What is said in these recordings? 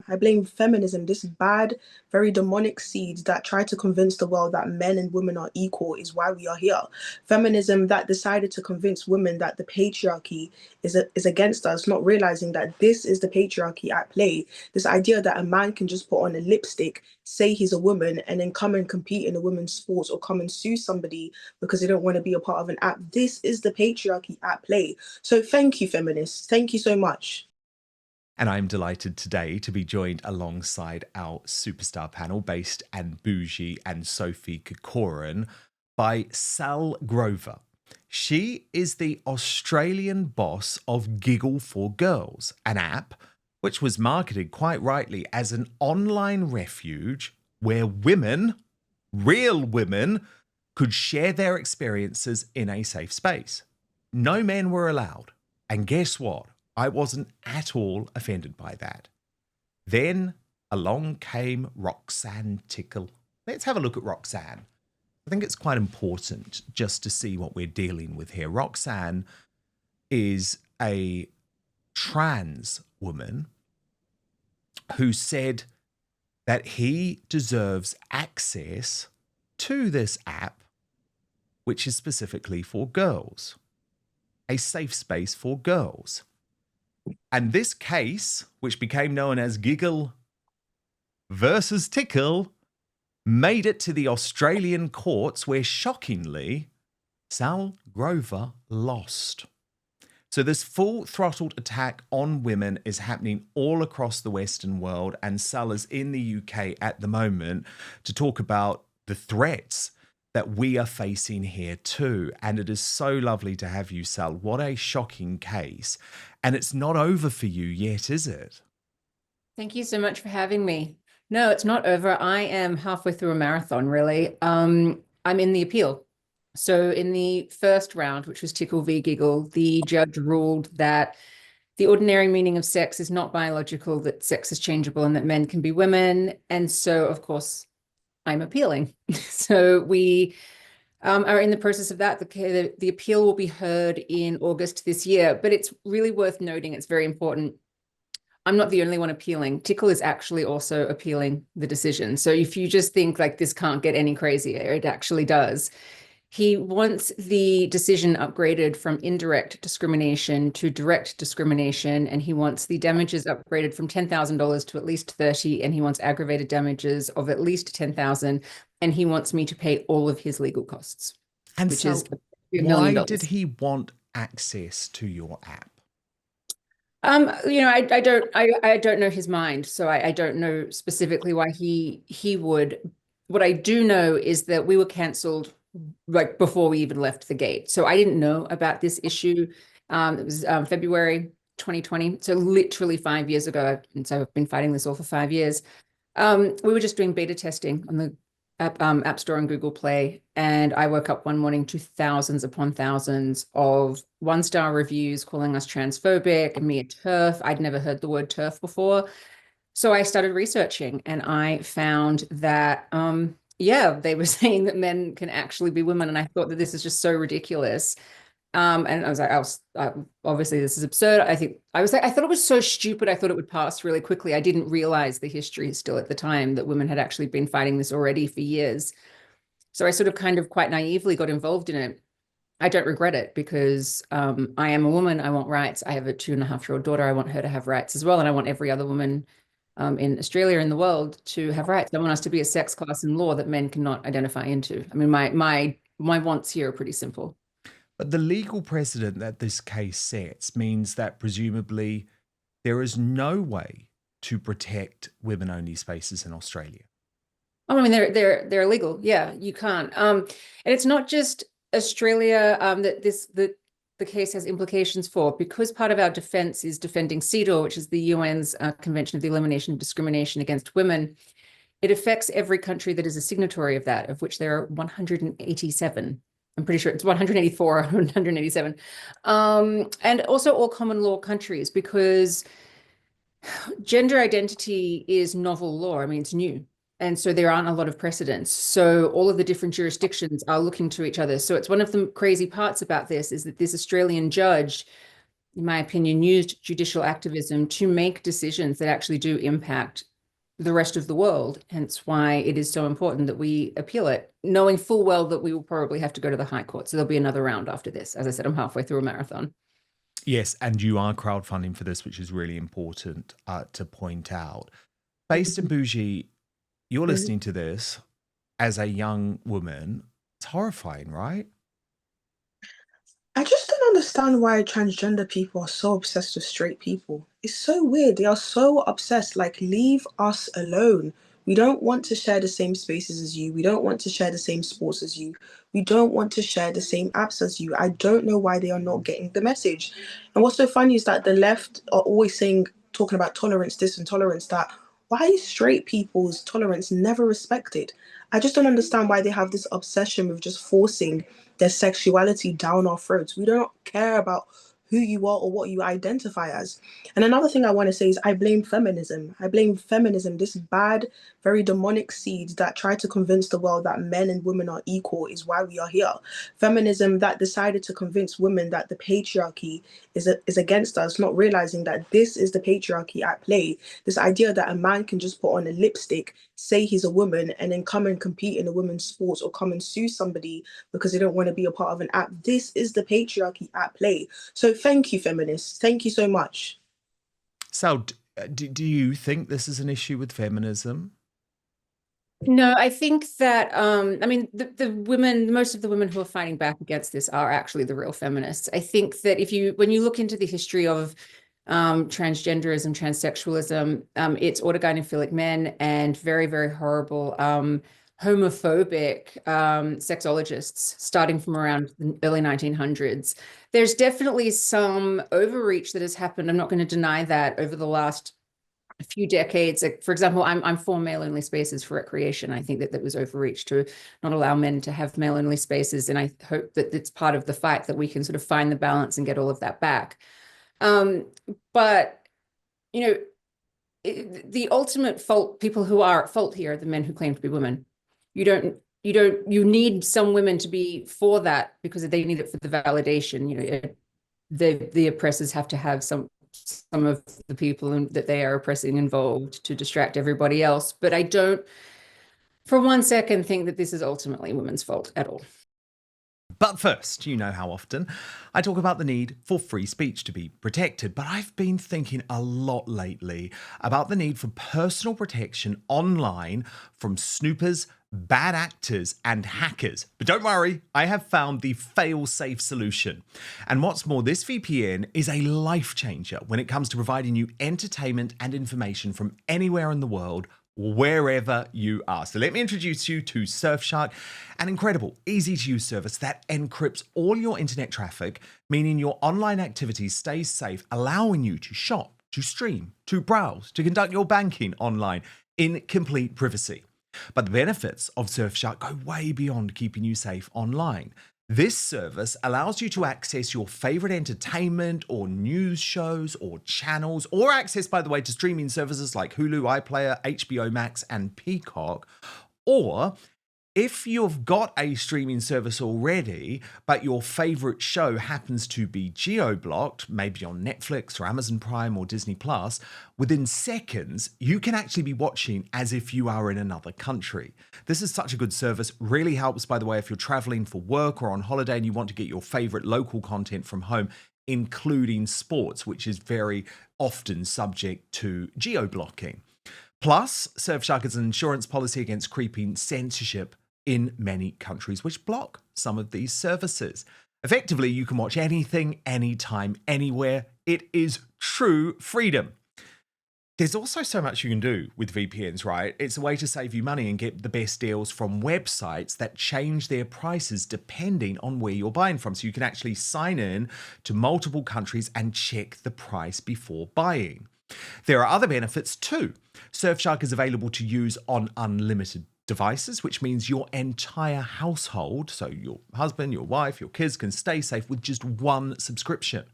I blame feminism, this bad, very demonic seeds that try to convince the world that men and women are equal is why we are here. Feminism that decided to convince women that the patriarchy is against us, not realizing that this is the patriarchy at play. This idea that a man can just put on a lipstick, say he's a woman, and then come and compete in a women's sports or come and sue somebody because they don't want to be a part of an app. This is the patriarchy at play. So thank you, feminists. Thank you so much. And I'm delighted today to be joined alongside our superstar panel based in Bougie and Sophie Corcoran by Sall Grover. She is the Australian boss of Giggle for Girls, an app which was marketed quite rightly as an online refuge where women, real women, could share their experiences in a safe space. No men were allowed. And guess what? I wasn't at all offended by that. Then along came Roxanne Tickle. Let's have a look at Roxanne. I think it's quite important just to see what we're dealing with here. Roxanne is a trans woman who said that he deserves access to this app, which is specifically for girls, a safe space for girls. And this case, which became known as Giggle versus Tickle, made it to the Australian courts where, shockingly, Sall Grover lost. So this full-throttled attack on women is happening all across the Western world, and Sall is in the UK at the moment to talk about the threats that we are facing here too. And it is so lovely to have you, Sall. What a shocking case. And it's not over for you yet, is it? Thank you so much for having me. No, it's not over. I am halfway through a marathon, really. I'm in the appeal. So in the first round, which was Tickle v. Giggle, the judge ruled that the ordinary meaning of sex is not biological, that sex is changeable and that men can be women. And so, of course, I'm appealing. So we are in the process of that. The appeal will be heard in August this year, but it's really worth noting, it's very important. I'm not the only one appealing. Tickle is actually also appealing the decision. So if you just think like this can't get any crazier, it actually does. He wants the decision upgraded from indirect discrimination to direct discrimination, and he wants the damages upgraded from $10,000 to at least 30, and he wants aggravated damages of at least 10,000, and he wants me to pay all of his legal costs. And which so is $1 million. why did he want access to your app? You know, I don't know his mind, so I don't know specifically why he would. What I do know is that we were cancelled like before we even left the gate. So I didn't know about this issue. It was February 2020. So literally 5 years ago. And so I've been fighting this all for 5 years. We were just doing beta testing on the App Store and Google Play. And I woke up one morning to thousands upon thousands of one-star reviews calling us transphobic and me a TERF. I'd never heard the word TERF before. So I started researching and I found that, yeah, they were saying that men can actually be women. And I thought that this is just so ridiculous. And I was like, obviously this is absurd. I thought it was so stupid. I thought it would pass really quickly. I didn't realize the history still at the time that women had actually been fighting this already for years. So I sort of kind of quite naively got involved in it. I don't regret it because I am a woman. I want rights. I have a 2.5-year-old daughter. I want her to have rights as well. And I want every other woman in Australia and the world to have rights. I want us to be a sex class in law that men cannot identify into. I mean, my wants here are pretty simple. But the legal precedent that this case sets means that presumably there is no way to protect women-only spaces in Australia. Oh, I mean, they're illegal. Yeah, you can't. And it's not just Australia that the case has implications for, because part of our defense is defending CEDAW, which is the UN's Convention of the Elimination of Discrimination Against Women. It affects every country that is a signatory of that, of which there are 187. I'm pretty sure it's 184 or 187. And also all common law countries, because gender identity is novel law. I mean, it's new. And so there aren't a lot of precedents. So all of the different jurisdictions are looking to each other. So it's one of the crazy parts about this is that this Australian judge, in my opinion, used judicial activism to make decisions that actually do impact the rest of the world. Hence why it is so important that we appeal it, knowing full well that we will probably have to go to the High Court. So there'll be another round after this. As I said, I'm halfway through a marathon. Yes, and you are crowdfunding for this, which is really important to point out. Based in Bougie, you're listening to this as a young woman. It's horrifying, right? I just don't understand why transgender people are so obsessed with straight people. It's so weird. They are so obsessed. Like, leave us alone. We don't want to share the same spaces as you. We don't want to share the same sports as you. We don't want to share the same apps as you. I don't know why they are not getting the message. And what's so funny is that the left are always saying, talking about tolerance, this and tolerance that. Why is straight people's tolerance never respected? I just don't understand why they have this obsession with just forcing their sexuality down our throats. We don't care about who you are or what you identify as. And another thing I want to say is I blame feminism. I blame feminism, this bad, very demonic seed that tried to convince the world that men and women are equal is why we are here. Feminism that decided to convince women that the patriarchy is against us, not realizing that this is the patriarchy at play. This idea that a man can just put on a lipstick, say he's a woman, and then come and compete in a women's sports or come and sue somebody because they don't want to be a part of an app. This is the patriarchy at play. So thank you, feminists. Thank you so much. So, do you think this is an issue with feminism? No, I think that I mean the women, most of the women who are fighting back against this are actually the real feminists. I think that when you look into the history of transgenderism, transsexualism, it's autogynephilic men and very, very horrible homophobic sexologists starting from around the early 1900s. There's definitely some overreach that has happened. I'm not going to deny that over the last few decades. Like, for example, I'm for male-only spaces for recreation. I think that was overreach to not allow men to have male-only spaces, and I hope that it's part of the fight that we can sort of find the balance and get all of that back. But you know, the ultimate fault, people who are at fault here are the men who claim to be women. You need some women to be for that because they need it for the validation. You know, the oppressors have to have some of the people that they are oppressing involved to distract everybody else. But I don't for one second think that this is ultimately women's fault at all. But first, you know how often I talk about the need for free speech to be protected, but I've been thinking a lot lately about the need for personal protection online from snoopers, bad actors, and hackers. But don't worry, I have found the fail-safe solution. And what's more, this VPN is a life changer when it comes to providing you entertainment and information from anywhere in the world, wherever you are. So let me introduce you to Surfshark, an incredible, easy-to-use service that encrypts all your internet traffic, meaning your online activities stay safe, allowing you to shop, to stream, to browse, to conduct your banking online in complete privacy. But the benefits of Surfshark go way beyond keeping you safe online. This service allows you to access your favorite entertainment or news shows or channels, or access, by the way, to streaming services like Hulu, iPlayer, HBO Max, and Peacock. Or if you've got a streaming service already, but your favorite show happens to be geo-blocked, maybe on Netflix or Amazon Prime or Disney Plus, within seconds, you can actually be watching as if you are in another country. This is such a good service. Really helps, by the way, if you're traveling for work or on holiday and you want to get your favorite local content from home, including sports, which is very often subject to geo-blocking. Plus, Surfshark is an insurance policy against creeping censorship in many countries which block some of these services. Effectively, you can watch anything, anytime, anywhere. It is true freedom. There's also so much you can do with VPNs, right? It's a way to save you money and get the best deals from websites that change their prices depending on where you're buying from. So you can actually sign in to multiple countries and check the price before buying. There are other benefits too. Surfshark is available to use on unlimited devices, which means your entire household, so your husband, your wife, your kids, can stay safe with just one subscription.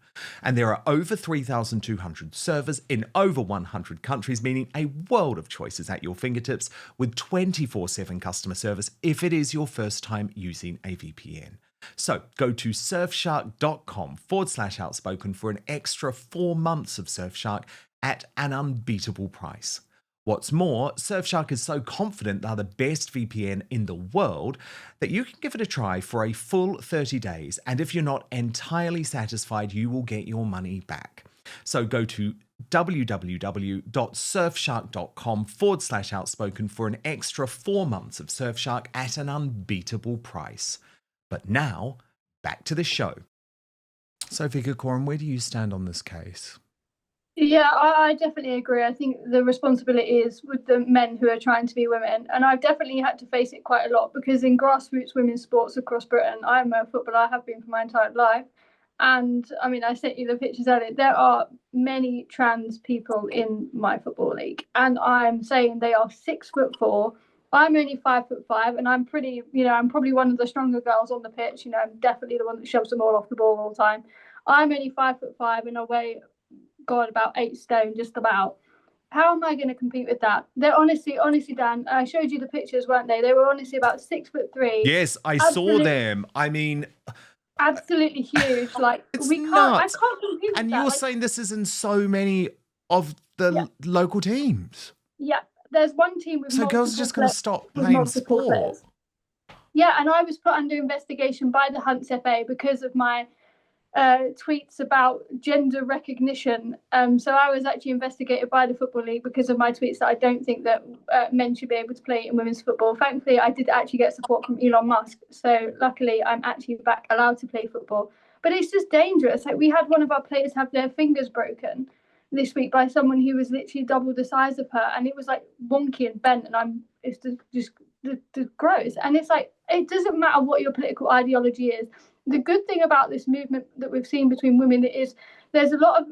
And there are over 3,200 servers in over 100 countries, meaning a world of choices at your fingertips with 24/7 customer service if it is your first time using a VPN. So go to surfshark.com/outspoken for an extra 4 months of Surfshark at an unbeatable price. What's more, Surfshark is so confident they're the best VPN in the world that you can give it a try for a full 30 days. And if you're not entirely satisfied, you will get your money back. So go to www.surfshark.com/outspoken for an extra 4 months of Surfshark at an unbeatable price. But now, back to the show. Sophie Corcoran, where do you stand on this case? Yeah, I definitely agree. I think the responsibility is with the men who are trying to be women. And I've definitely had to face it quite a lot because in grassroots women's sports across Britain, I'm a footballer, I have been for my entire life. And I mean, I sent you the pictures earlier. There are many trans people in my football league. And I'm saying they are 6'4". I'm only 5'5", and I'm pretty, I'm probably one of the stronger girls on the pitch. I'm definitely the one that shoves them all the ball all the time. I'm only 5'5" and I weigh, God, about 8 stone, just about. How am I going to compete with that? They're honestly, Dan, I showed you the pictures, weren't they? They were honestly about 6'3". Yes, I saw them. I mean, absolutely huge. Like it's I nuts. can't compete with and that. You're saying this is in so many of the local teams. Yeah, there's one team with so girls are just going to stop playing sport. Players. Yeah, and I was put under investigation by the Hunts FA because of my tweets about gender recognition. So I was actually investigated by the Football League because of my tweets that I don't think that men should be able to play in women's football. Thankfully, I did actually get support from Elon Musk. So luckily, I'm actually back allowed to play football. But it's just dangerous. Like we had one of our players have their fingers broken this week by someone who was literally double the size of her. And it was like wonky and bent. And it's just gross. And it's like, it doesn't matter what your political ideology is. The good thing about this movement that we've seen between women is there's a lot of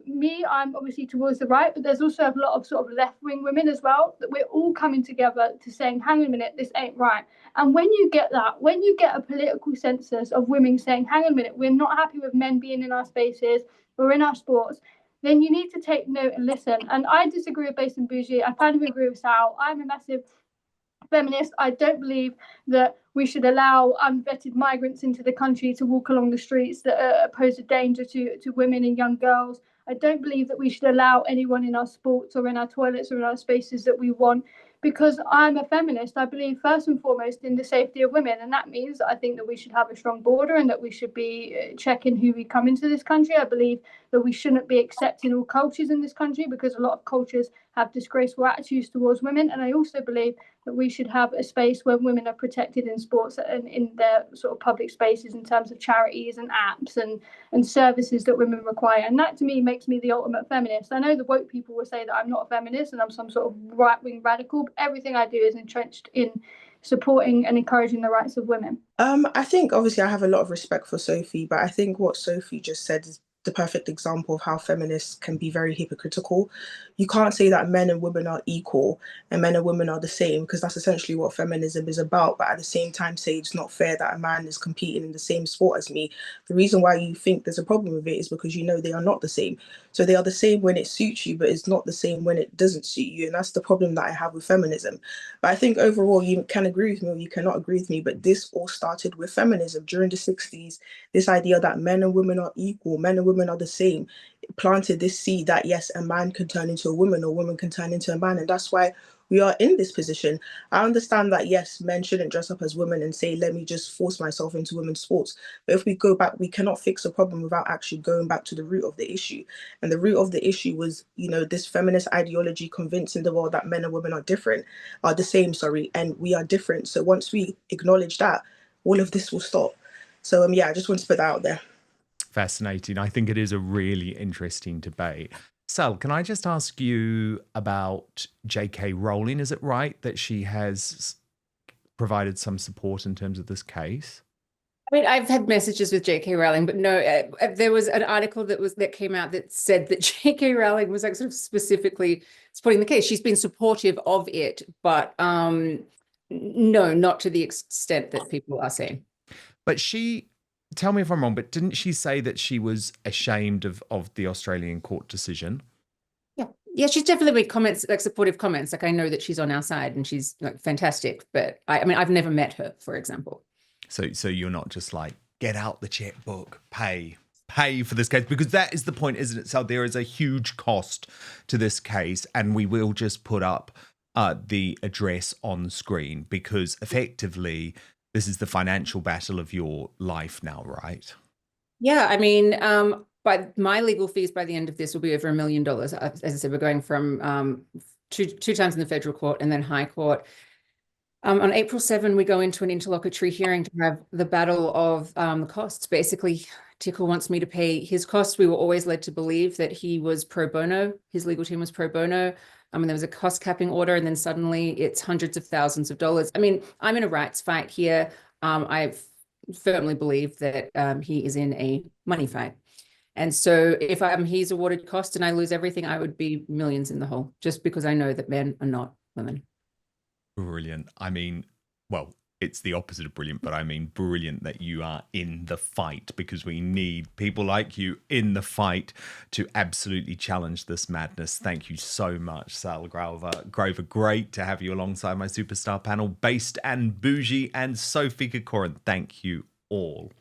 I'm obviously towards the right, but there's also a lot of sort of left-wing women as well, that we're all coming together to saying, hang on a minute, this ain't right. And when you get that, when you get a political census of women saying, hang on a minute, we're not happy with men being in our spaces or in our sports, then you need to take note and listen. And I disagree with Base and Bougie. I kind of agree with Sal. I'm a massive feminist. I don't believe that we should allow unvetted migrants into the country to walk along the streets that pose a danger to women and young girls. I don't believe that we should allow anyone in our sports or in our toilets or in our spaces that we want, because I'm a feminist. I believe first and foremost in the safety of women, and that means I think that we should have a strong border and that we should be checking who we come into this country. I believe that we shouldn't be accepting all cultures in this country because a lot of cultures have disgraceful attitudes towards women. And I also believe that we should have a space where women are protected in sports and in their sort of public spaces in terms of charities and apps and services that women require. And that to me makes me the ultimate feminist. I know the woke people will say that I'm not a feminist and I'm some sort of right-wing radical, but everything I do is entrenched in supporting and encouraging the rights of women. I think obviously I have a lot of respect for Sophie, but I think what Sophie just said is the perfect example of how feminists can be very hypocritical. You can't say that men and women are equal and men and women are the same, because that's essentially what feminism is about. But at the same time, say it's not fair that a man is competing in the same sport as me. The reason why you think there's a problem with it is because you know they are not the same. So they are the same when it suits you, but it's not the same when it doesn't suit you. And that's the problem that I have with feminism. But I think overall you can agree with me or you cannot agree with me, but this all started with feminism during the 60s. This idea that men and women are equal, men and women are the same, planted this seed that yes, a man can turn into a woman or a woman can turn into a man. And that's why we are in this position. I understand that yes, men shouldn't dress up as women and say, let me just force myself into women's sports. But if we go back, we cannot fix a problem without actually going back to the root of the issue. And the root of the issue was, this feminist ideology convincing the world that men and women are the same, and we are different. So once we acknowledge that, all of this will stop. So I just want to put that out there. Fascinating. I think it is a really interesting debate. Sal, can I just ask you about J.K. Rowling? Is it right that she has provided some support in terms of this case? I mean, I've had messages with J.K. Rowling, but no, there was an article that came out that said that J.K. Rowling was like sort of specifically supporting the case. She's been supportive of it, but no, not to the extent that people are saying. But tell me if I'm wrong, but didn't she say that she was ashamed of the Australian court decision? Yeah, she's definitely made comments, like supportive comments. Like I know that she's on our side and she's like fantastic, but I mean, I've never met her, for example. So you're not just like get out the checkbook, pay for this case, because that is the point, isn't it? So there is a huge cost to this case, and we will just put up the address on screen, because effectively this is the financial battle of your life now, right? Yeah, I mean, but my legal fees by the end of this will be over $1 million. As I said, we're going from two times in the federal court and then high court. On April 7, we go into an interlocutory hearing to have the battle of the costs. Basically, Tickle wants me to pay his costs. We were always led to believe that he was pro bono. His legal team was pro bono. And there was a cost capping order, and then suddenly it's hundreds of thousands of dollars. I mean, I'm in a rights fight here. I firmly believe that he is in a money fight. And so if he's awarded cost and I lose everything, I would be millions in the hole, just because I know that men are not women. Brilliant. I mean, well, it's the opposite of brilliant, but I mean brilliant that you are in the fight, because we need people like you in the fight to absolutely challenge this madness. Thank you so much, Sall Grover. Great to have you alongside my superstar panel, Based and Bougie and Sophie Corcoran. Thank you all.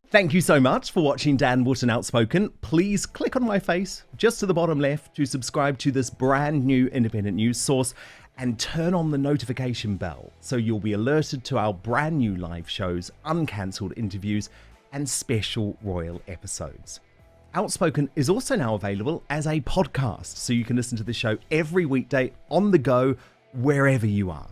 Thank you so much for watching Dan Wootton Outspoken. Please click on my face just to the bottom left to subscribe to this brand new independent news source, and turn on the notification bell so you'll be alerted to our brand new live shows, uncancelled interviews, and special royal episodes. Outspoken is also now available as a podcast, so you can listen to the show every weekday on the go, wherever you are.